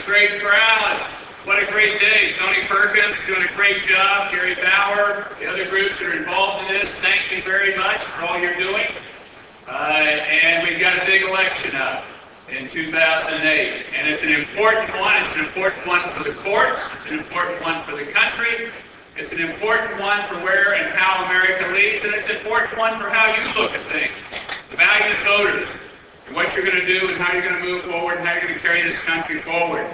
great crowd. What a great day. Tony Perkins doing a great job. Gary Bauer, the other groups that are involved in this, thank you very much for all you're doing. And we've got a big election up in 2008. And it's an important one. It's an important one for the courts. It's an important one for the country. It's an important one for where and how America leads. And it's an important one for how you look at things. The values voters. And what you're going to do and how you're going to move forward and how you're going to carry this country forward.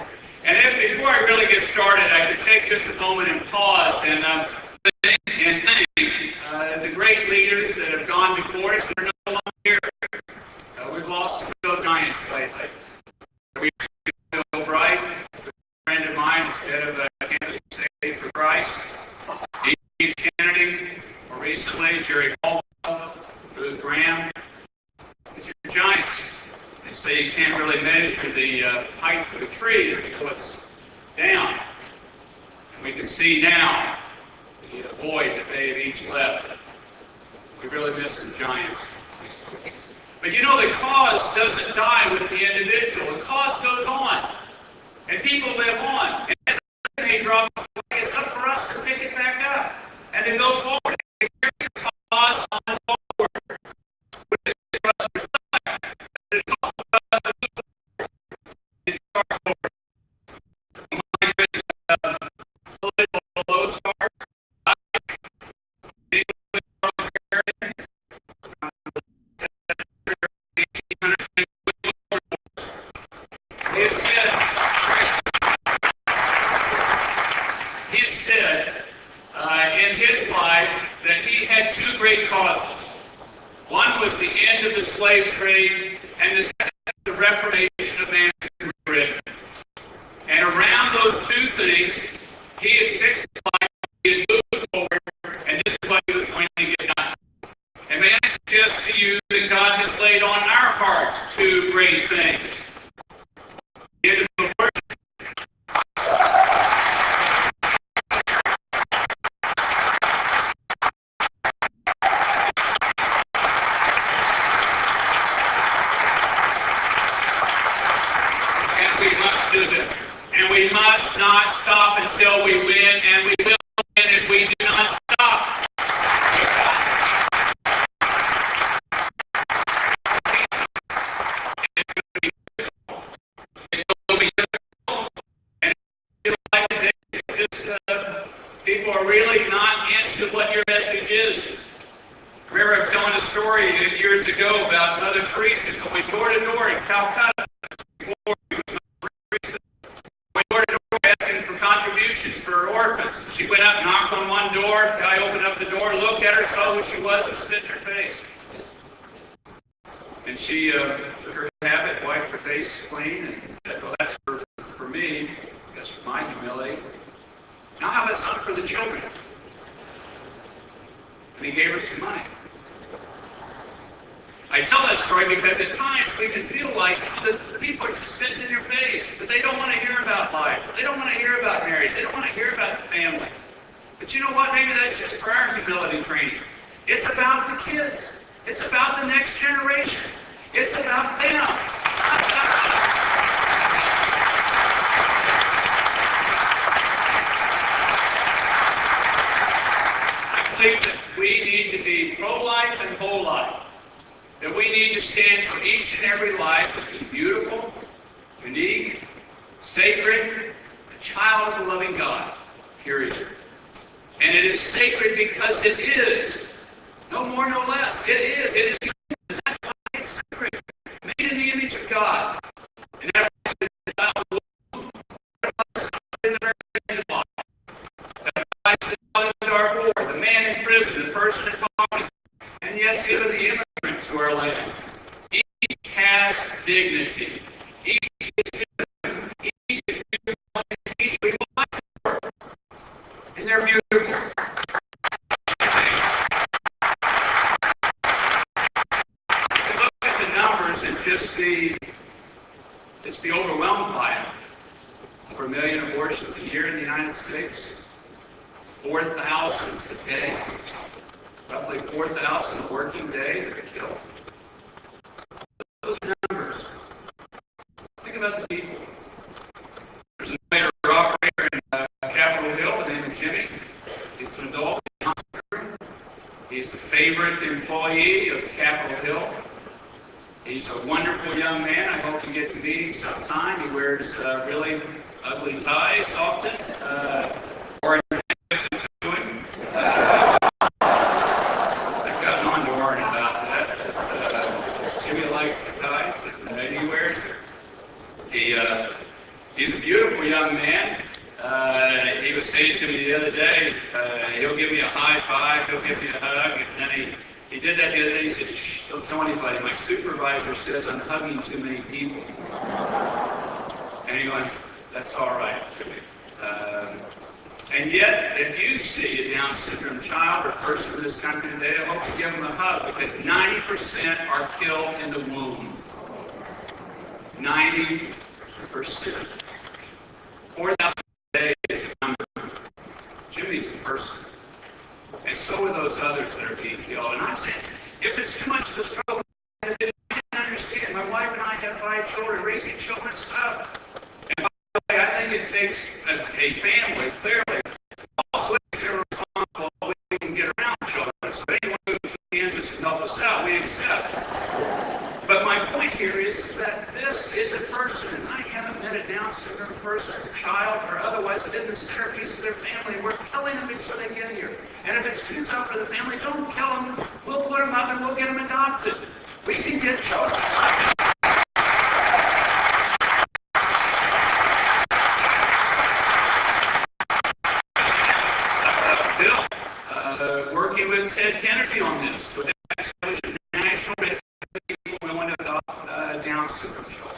And before I really get started, I could take just a moment and pause and thank the great leaders that have gone before us that are no longer here. We've lost some giants lately. We Bill Bright, a friend of mine, who's head of Kansas State for Christ. Steve Kennedy, more recently, Jerry Falwell, Ruth Graham. These are giants. They say you can't really measure the height of a tree until it's down. And we can see now the void that they have each left. We really miss the giants. But you know, the cause doesn't die with the individual. The cause goes on. And people live on. And as they drop the flag, it's up for us to pick it back up and to go forward. And carry the cause on forward. It's also about the my goodness, political lodestar. He had said in his life that he had two great causes. One was the end of the slave trade, and the second the reformation of man's religion. And around those two things, he had fixed his life, he had moved forward, and this is what he was going to get done. And may I suggest to you that God has laid on our hearts two great things. The end of abortion. And we must not stop until we win, and we will win if we do not stop. It will be difficult, and like today, just people are really not into what your message is. I remember I'm telling a story years ago about Mother Teresa going door to door in Calcutta. Asking for contributions for orphans. She went up, knocked on one door, guy opened up the door, looked at her, saw who she was, and spit in her face. And she took her habit, wiped her face clean, and said, well, that's for me. That's for my humility. Now how about something for the children? And he gave her some money. I tell that story because at times we can feel like the people are just spitting in your face, but they don't want to hear about life. They don't want to hear about marriage. They don't want to hear about the family. But you know what? Maybe that's just for our humility training. It's about the kids. It's about the next generation. It's about them. I believe that we need to be pro-life and whole-life. That we need to stand for each and every life as being beautiful, unique, sacred, a child of the loving God, period. And it is sacred because it is. No more, no less. It is. It is human. That's why it's sacred. Made in the image of God. And that is the child of the womb. In the very body. That applies to the child of Darfur, the man in prison, the person in poverty. And yes, even the immigrant to our land. Each has dignity. Each is human. Each is beautiful. Each we will fight for. And they're beautiful. If you look at the numbers and just be overwhelmed by them. Over 1 million abortions a year in the United States. 4,000 today. Roughly 4,000 a working day that are killed. Those numbers. Think about the people. favorite employee of Capitol Hill. He's a wonderful young man. I hope you get to meet him sometime. He wears really ugly ties often. Warren gives it to him. I've gotten on to Warren about that. But, Jimmy likes the ties that he wears. He's a beautiful young man. He was saying to me the other day, he'll give me a high five, he'll give me a hug, and then he did that the other day. He said, "Shh, don't tell anybody. My supervisor says I'm hugging too many people." And he went, "That's all right, Jimmy." And yet, if you see a Down syndrome child or person in this country today, I hope you give them a hug, because 90% are killed in the womb. 90%. 4,000 days of number. Jimmy's a person. And so are those others that are being killed. And I'm saying, if it's too much of a struggle, I didn't understand. My wife and I have 5 children. Raising children is tough. And by the way, I think it takes a family, clearly, also they're responsible so we can get around children. So anyone who can just help us out, we accept. But my point here is that this is a person, and I haven't met a Down syndrome person, child, or otherwise, that is the centerpiece of their family. We're killing them before they get here. And if it's too tough for the family, don't kill them. We'll put them up and we'll get them adopted. We can get children. Bill, working with Ted Kennedy on this, to establish a national register of people willing to adopt Down syndrome children.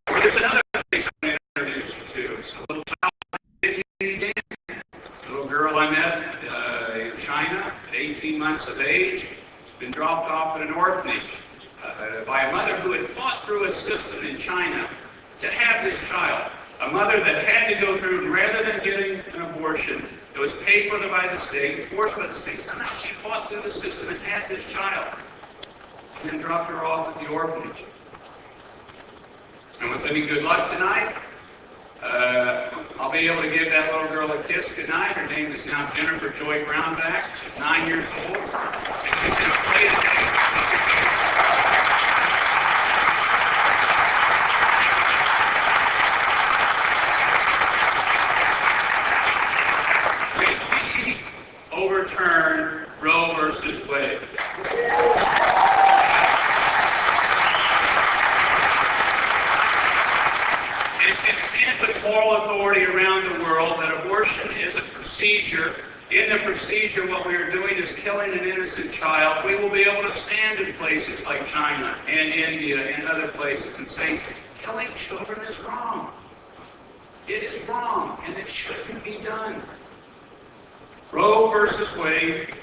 There's another case I'm going to introduce you to. It's a little child, a little girl I met in China at 18 months of age, been dropped off at an orphanage by a mother who had fought through a system in China to have this child. A mother that had to go through, rather than getting an abortion, it was paid for by the state, forced by the state. Somehow she fought through the system and had this child, and then dropped her off at the orphanage. And with any good luck tonight, I'll be able to give that little girl a kiss goodnight. Her name is now Jennifer Joy Brownback. She's 9 years old, and she's going to play today. Overturn Roe versus Wade. And stand with moral authority around the world that abortion is a procedure. In the procedure, what we are doing is killing an innocent child. We will be able to stand in places like China and India and other places and say, killing children is wrong. It is wrong, and it shouldn't be done. Roe versus Wade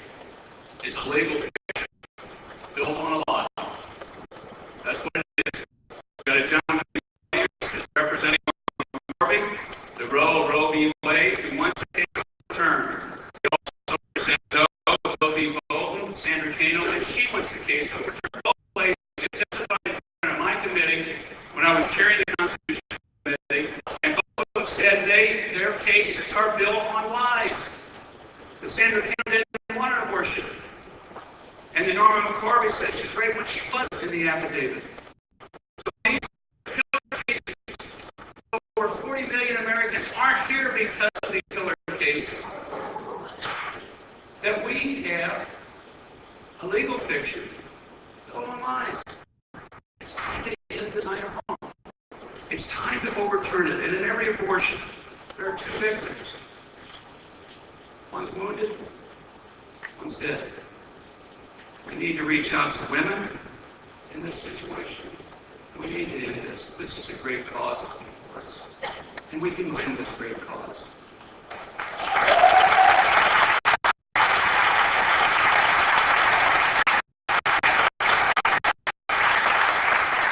is a legal fiction built on a lie. That's what it is. We've got a gentleman representing the Roe v. Wade, who wants to take a turn. He also represents Bill v. Bolton, Sandra Kano, and she wants the case overturned. Both places testified in front of my committee when I was chairing the Constitution Committee, and both said their cases are built on lies. The Sandra Kano didn't want an abortion. And the Norma McCorvey said she's right when she wasn't in the affidavit. So these killer cases, over 40 million Americans aren't here because of these killer cases. That we have a legal fiction built on lies. It's time to end this night wrong. It's time to overturn it. And in every abortion, there are 2 victims. One's wounded, one's dead. We need to reach out to women in this situation. We need to end this. This is a great cause for us. And we can win this great cause.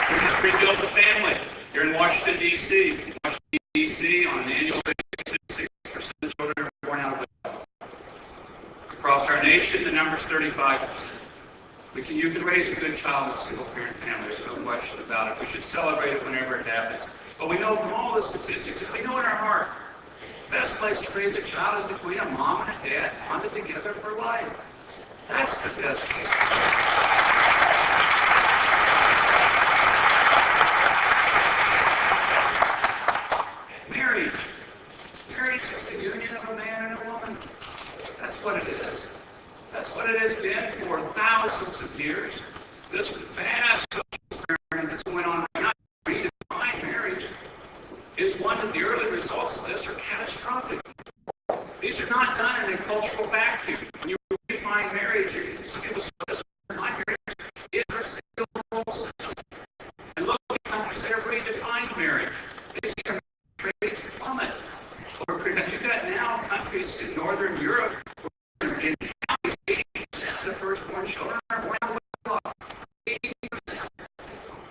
We must rebuild the family. You're in Washington, D.C. Washington, D.C. on an annual basis, 6% of children are born out of wedlock. Across our nation, the number is 35%. You can raise a good child in a single-parent family. There's no question about it. We should celebrate it whenever it happens. But we know from all the statistics, and we know in our heart, The best place to raise a child is between a mom and a dad, bonded together for life. That's the best place. Marriage. Marriage is the union of a man and a woman. That's what it is. That's what it has been for thousands of years. This vast social experiment that's going on right now to redefine marriage is one of the early results of this are catastrophic. These are not done in a cultural vacuum. When you redefine marriage, some people say, my marriage is a moral system. And look at countries that have redefined marriage. They see their rates plummet. You've got now countries in Northern Europe where in counties, 80% of the firstborn children are born out of wedlock. 80%.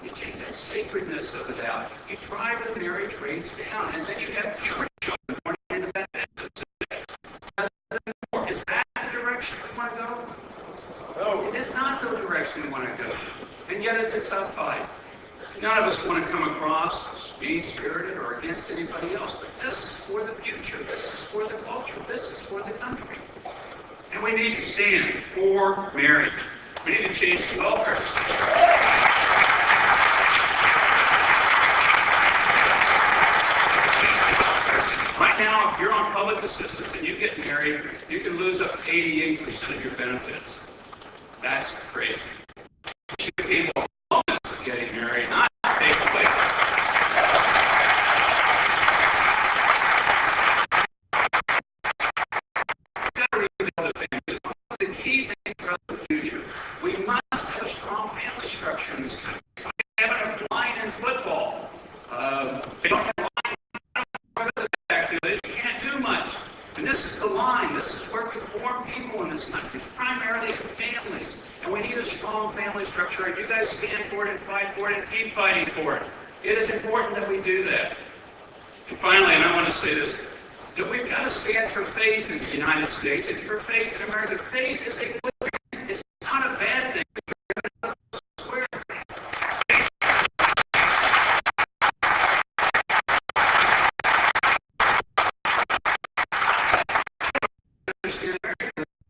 You take that sacredness of it out, you drive the marriage rates down, and then you have fewer children born into that business. Is that the direction we want to go? No. It is not the direction we want to go. And yet it's a tough fight. None of us want to come across mean-spirited or against anybody else, but this is for the future. This is for the culture. This is for the country. And we need to stand for marriage. We need to change the welfare system. Right now, if you're on public assistance and you get married, you can lose up to 88% of your benefits. That's crazy. People getting married, not take away. We've got to rebuild the families. One of the key things for the future, we must have a strong family structure in this country. It's like having a line in football. They don't have a line in the backfield. You can't do much. And this is the line. This is where we form people in this country, primarily in families. And we need a strong family structure. And you guys stand for it and fight for it and keep fighting for it. It is important that we do that. And finally, and I want to say this, that we've got to stand for faith in the United States and for faith in America. Faith is a good thing. It's not a bad thing.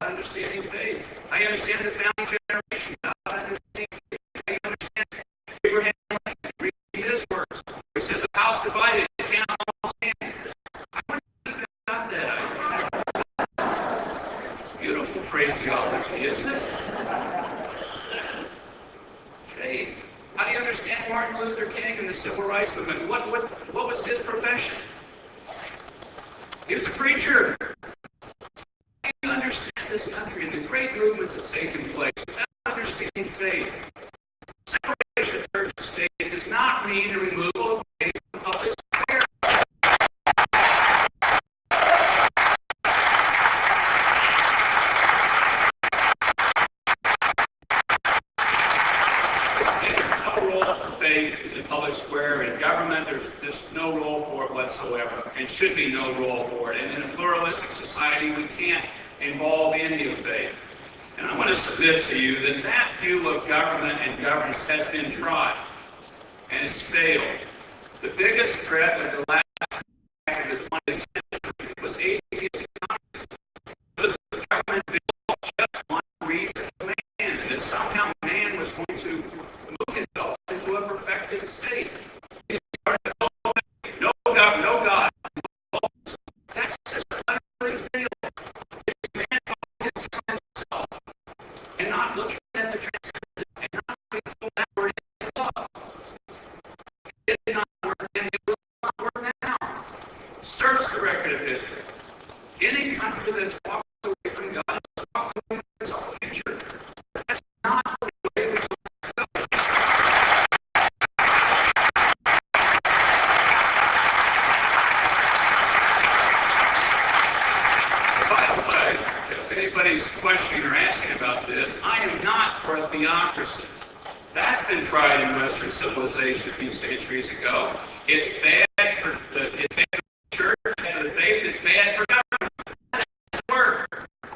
Understanding faith. I understand the founding generation. I understand faith. I understand Abraham Lincoln. Read his words. He says, a house divided, it cannot all stand. I wonder if you got that. It's beautiful phraseology, isn't it? Faith. How do you understand Martin Luther King and the Civil Rights Movement? What was his profession? He was a preacher. You understand this country and the great movements that's taken place without understanding faith. Separation of church and state does not mean the removal of faith from public square. There's no role for faith in the public square. In government, there's no role for it whatsoever, and should be no role for it. And in a pluralistic society, we can't involve any of faith. And I want to submit to you that that view of government and governance has been tried, and it's failed. The biggest threat of the last of the 20th century was atheism. Because the government built just one reason of man, that somehow man was going to move himself into a perfected state. He started no God, no God. That's just utterly failed. And not looking at the transcendent, and not looking backward in love. It did not work then, it will not work now. Search the record of history. Any country that's walked away from God has walked away from its own future. That's not the way we go. By the way, if anybody's questioning or asking about this, I am not for a theocracy. That's been tried in Western civilization a few centuries ago. It's bad for the church and for the faith. It's bad for government. That doesn't work. I'm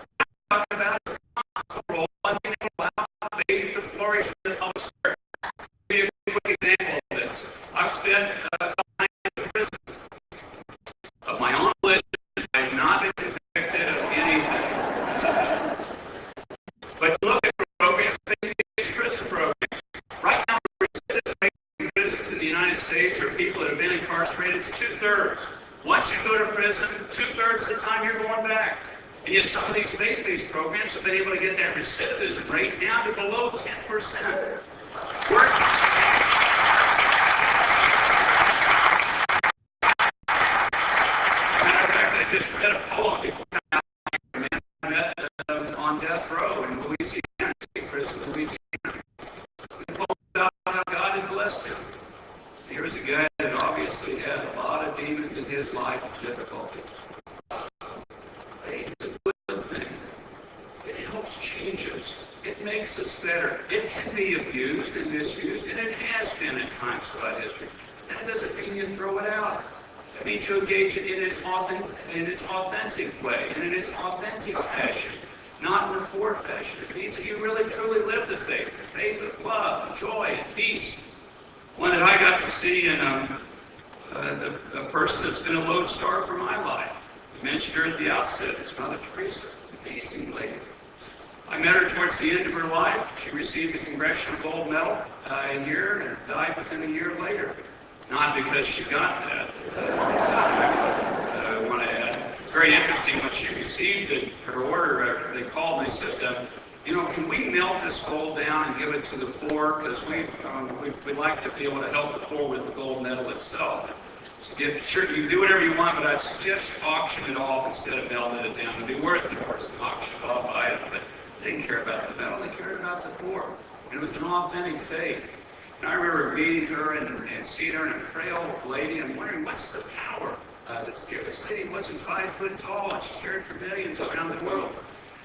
talking about its role in being able to allow faith to flourish in the public square. I'll give you a quick example of this. I've spent a couple nights in prison of my own volition. 2/3. Once you go to prison, 2/3 of the time you're going back. And yet some of these faith-based programs have been able to get that recidivism rate down to below 10%. Matter of fact, I just read a poem before I met on death row in Louisiana, State Prison, Louisiana. The poem about how God had blessed him. Here was a guy that obviously had a lot of demons in his life of difficulty. Faith is a good thing. It helps change us. It makes us better. It can be abused and misused, and it has been at times throughout history. That doesn't mean you throw it out. That means you engage it in its authentic way, and in its authentic fashion, not in a poor fashion. It means that you really truly live the faith of love, joy, and peace. One that I got to see in a person that's been a lodestar for my life. I mentioned her at the outset. It's Mother Teresa, amazing lady. I met her towards the end of her life. She received the Congressional Gold Medal here and died within a year later. Not because she got that. I want to add. It's very interesting when she received it, her order. They called and they said, can we melt this gold down and give it to the poor? Because we like to be able to help the poor with the gold medal itself. So sure, you can do whatever you want, but I'd suggest you auction it off instead of melting it down. It'd be worth it for us to auction it off, but they didn't care about the medal, they cared about the poor. And it was an authentic faith. And I remember meeting her and seeing her in a frail lady and wondering, what's the power that's there? This lady wasn't 5 foot tall, and she cared for millions around the world.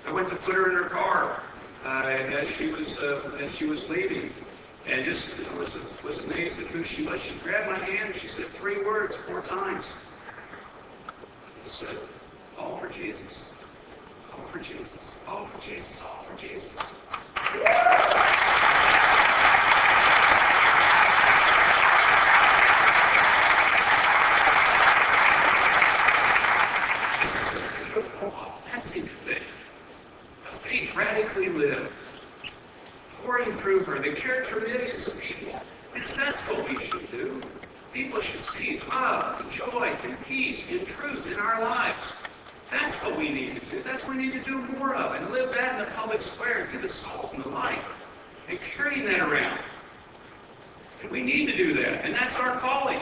I went to put her in her car as she was leaving, and just was amazed at who she was. She grabbed my hand and she said 3 words 4 times. She said, "All for Jesus, all for Jesus, all for Jesus, all for Jesus." It's a beautiful, authentic faith. A faith radically lived, pouring through her. They cared for millions of people. And that's what we should do. People should see love, and joy, and peace, and truth in our lives. That's what we need to do. That's what we need to do more of. And live that in the public square. Be the salt and the light. And carrying that around. And we need to do that. And that's our calling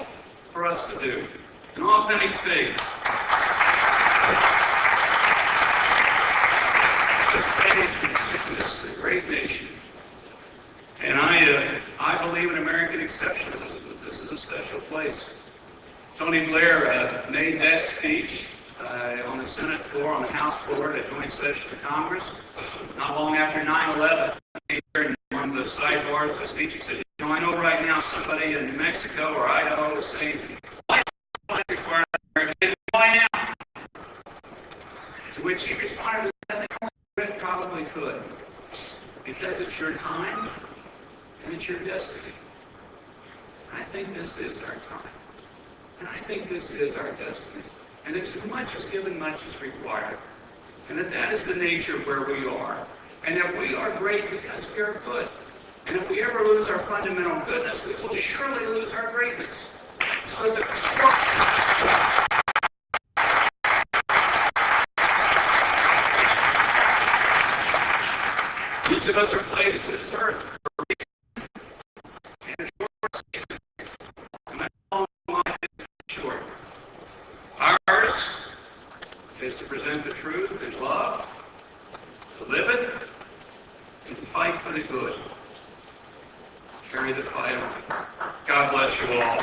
for us to do. An authentic faith. To say, this is a great nation. And I believe in American exceptionalism. This is a special place. Tony Blair made that speech on the Senate floor, on the House floor, at a joint session of Congress, not long after 9/11. In one of the sidebars of the speech, he said, I know right now somebody in New Mexico or Idaho is saying, why now? To which he responded, I think it probably could. Because it's your time and it's your destiny. I think this is our time. And I think this is our destiny. And it's as much is given, much is required. And that is the nature of where we are. And that we are great because we are good. And if we ever lose our fundamental goodness, we will surely lose our greatness. So each of us are placed on this earth for a reason and a short season. And that long life is short. Ours is to present the truth in love, to live it, and to fight for the good. Carry the fight on. God bless you all.